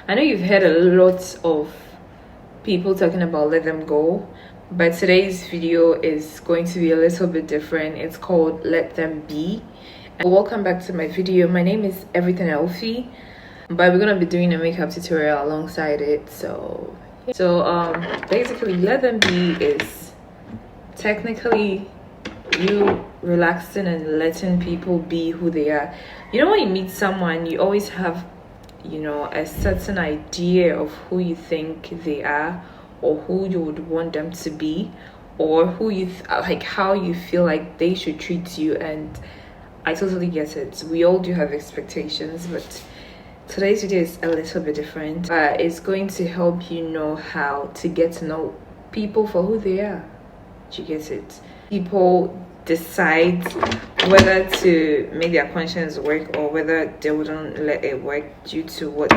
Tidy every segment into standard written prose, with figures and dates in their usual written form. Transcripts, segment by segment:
I know you've heard a lot of people talking about let them go, but today's video is going to be a little bit different. It's called let them be. And welcome back to my video. My name is Everything Elfie, but we're gonna be doing a makeup tutorial alongside it. So basically let them be is technically you relaxing and letting people be who they are. You know, when you meet someone, you always have, you know, a certain idea of who you think they are, or who you would want them to be, or who you like, how you feel like they should treat you. And I totally get it. We all do have expectations, but today's video is a little bit different. It's going to help you know how to get to know people for who they are. Do you get it? People decide whether to make their conscience work or whether they wouldn't let it work due to what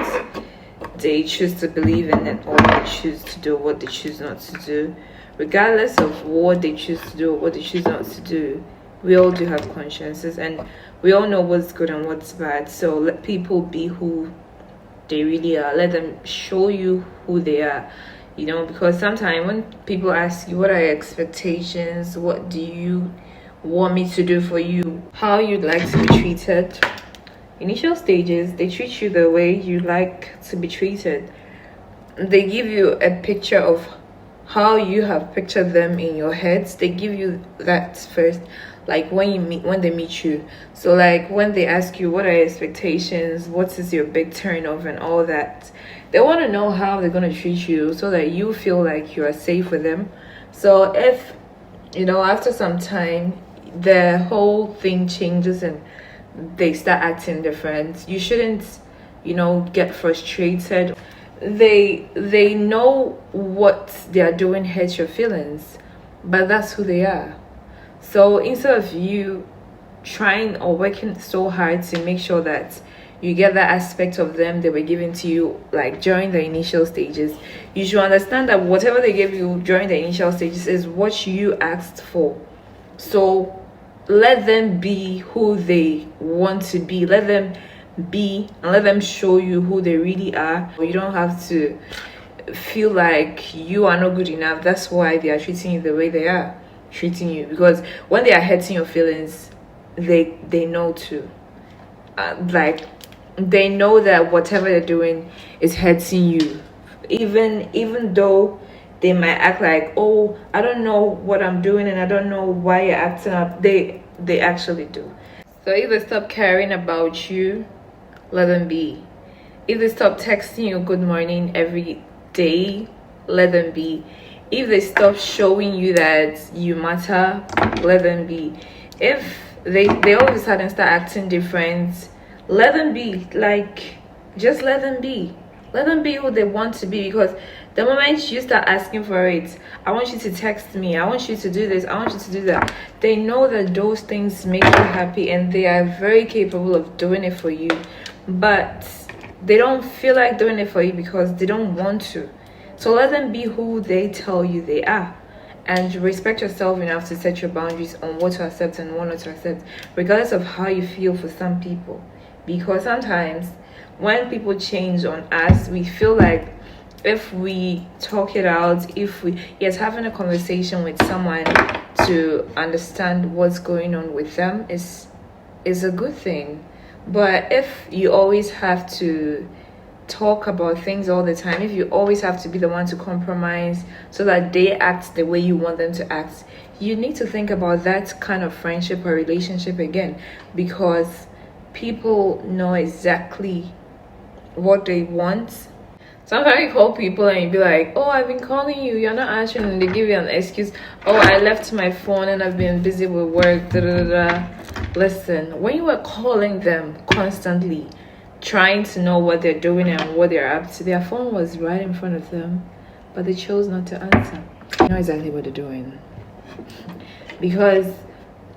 they choose to believe in and what they choose to do, what they choose not to do. Regardless of what they choose to do or what they choose not to do, we all do have consciences and we all know what's good and what's bad. So let people be who they really are. Let them show you who they are. You know, because sometimes when people ask you what are your expectations, what do you want me to do for you, how you'd like to be treated, initial stages, they treat you the way you like to be treated. They give you a picture of how you have pictured them in your heads. They give you that first, like when they meet you. So like when they ask you what are your expectations, what is your big turn off and all that, they want to know how they're going to treat you so that you feel like you are safe with them. So if, you know, after some time the whole thing changes and they start acting different, you shouldn't, you know, get frustrated. They know what they are doing hurts your feelings, but that's who they are. So instead of you trying or working so hard to make sure that you get that aspect of them they were given to you like during the initial stages, you should understand that whatever they gave you during the initial stages is what you asked for. So let them be who they want to be. Let them be and let them show you who they really are. You don't have to feel like you are not good enough. That's why they are treating you the way they are treating you, because when they are hurting your feelings, they know too. Like they know that whatever they're doing is hurting you, even though they might act like, oh, I don't know what I'm doing and I don't know why you're acting up. They actually do. So if they stop caring about you, let them be. If they stop texting you good morning every day, let them be. If they stop showing you that you matter, let them be. If they all of a sudden start acting different, let them be. Like, just let them be. Let them be who they want to be, because the moment you start asking for it, I want you to text me, I want you to do this, I want you to do that, they know that those things make you happy and they are very capable of doing it for you, but they don't feel like doing it for you because they don't want to. So let them be who they tell you they are, and respect yourself enough to set your boundaries on what to accept and what not to accept, regardless of how you feel for some people. Because sometimes when people change on us, we feel like if we talk it out, if we having a conversation with someone to understand what's going on with them is a good thing. But if you always have to talk about things all the time, if you always have to be the one to compromise so that they act the way you want them to act, you need to think about that kind of friendship or relationship again, because people know exactly what they want. Sometimes you call people and you be like, oh, I've been calling you, you're not answering, and they give you an excuse. Oh, I left my phone and I've been busy with work, da da da. Listen, when you were calling them constantly, trying to know what they're doing and what they're up to, their phone was right in front of them, but they chose not to answer. You know exactly what they're doing. Because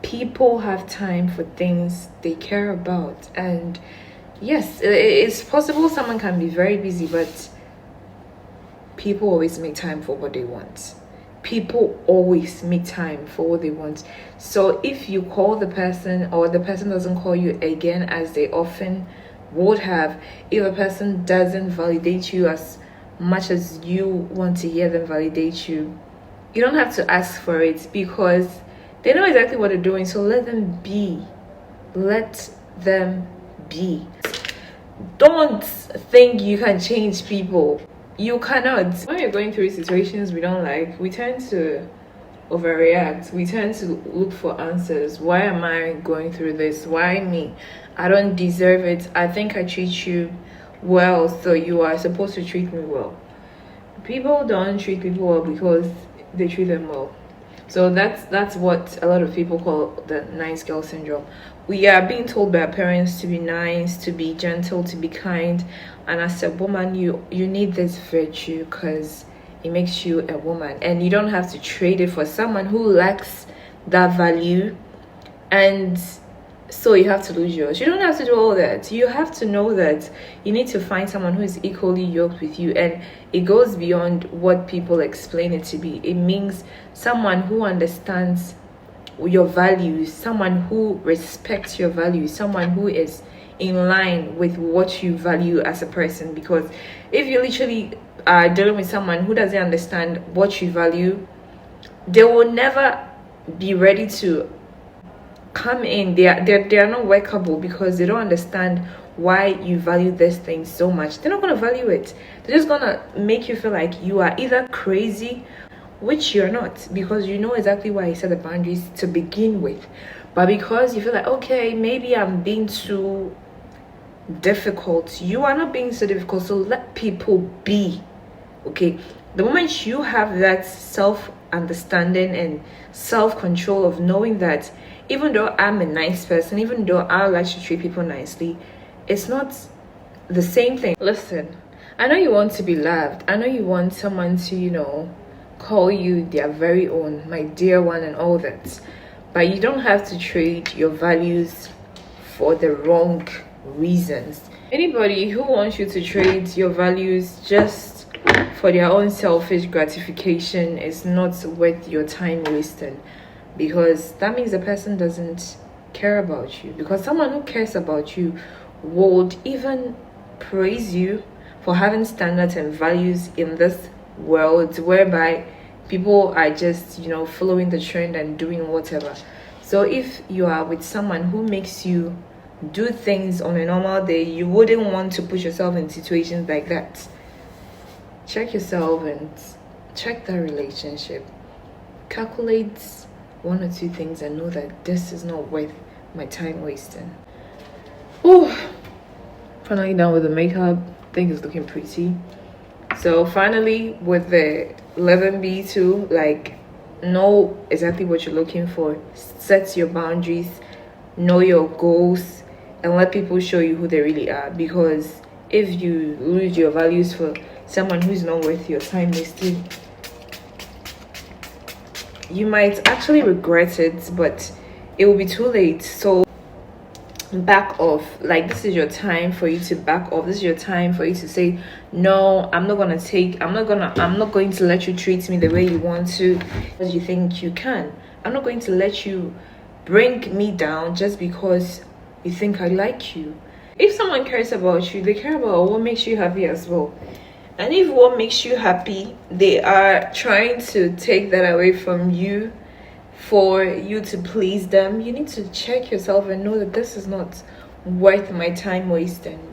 people have time for things they care about. And yes, it's possible someone can be very busy, but people always make time for what they want. People always make time for what they want. So if you call the person or the person doesn't call you again as they often would have if a person doesn't validate you as much as you want to hear them validate you. You don't have to ask for it because they know exactly what they're doing. So let them be. Let them be. Don't think you can change people. You cannot. When you're going through situations we don't like, we tend to overreact. We tend to look for answers. Why am I going through this? Why me? I don't deserve it. I think I treat you well, so you are supposed to treat me well. People don't treat people well because they treat them well. So that's what a lot of people call the nice girl syndrome. We are being told by our parents to be nice, to be gentle, to be kind, and as a woman you need this virtue because it makes you a woman, and you don't have to trade it for someone who lacks that value, and so you have to lose yours. You don't have to do all that. You have to know that you need to find someone who is equally yoked with you, and it goes beyond what people explain it to be. It means someone who understands your values, someone who respects your values, someone who is in line with what you value as a person. Because if you literally are dealing with someone who doesn't understand what you value, they will never be ready to come in. They are not workable because they don't understand why you value this thing so much. They're not going to value it. They're just going to make you feel like you are either crazy, which you're not, because you know exactly why you set the boundaries to begin with. But because you feel like, okay, maybe I'm being too difficult, you are not being so difficult. So let people be. Okay, the moment you have that self-understanding and self-control of knowing that even though I'm a nice person, even though I like to treat people nicely, it's not the same thing. Listen, I know you want to be loved. I know you want someone to, call you their very own, my dear one, and all that. But you don't have to trade your values for the wrong reasons. Anybody who wants you to trade your values just for their own selfish gratification is not worth your time wasting, because that means the person doesn't care about you. Because someone who cares about you would even praise you for having standards and values in this world whereby people are just following the trend and doing whatever. So if you are with someone who makes you do things on a normal day, you wouldn't want to put yourself in situations like that. Check yourself and check that relationship. Calculate one or two things and know that this is not worth my time wasting. Oh, finally done with the makeup. I think it's looking pretty. So finally with the 11B2, like, know exactly what you're looking for, set your boundaries, know your goals, and let people show you who they really are. Because if you lose your values for someone who's not worth your time wasting, you might actually regret it, but it will be too late. So back off. Like, this is your time for you to back off. This is your time for you to say, no, I'm not going to let you treat me the way you want to, because you think you can. I'm not going to let you bring me down just because you think I like you. If someone cares about you, they care about what makes you happy as well. And if what makes you happy, they are trying to take that away from you for you to please them, you need to check yourself and know that this is not worth my time wasting.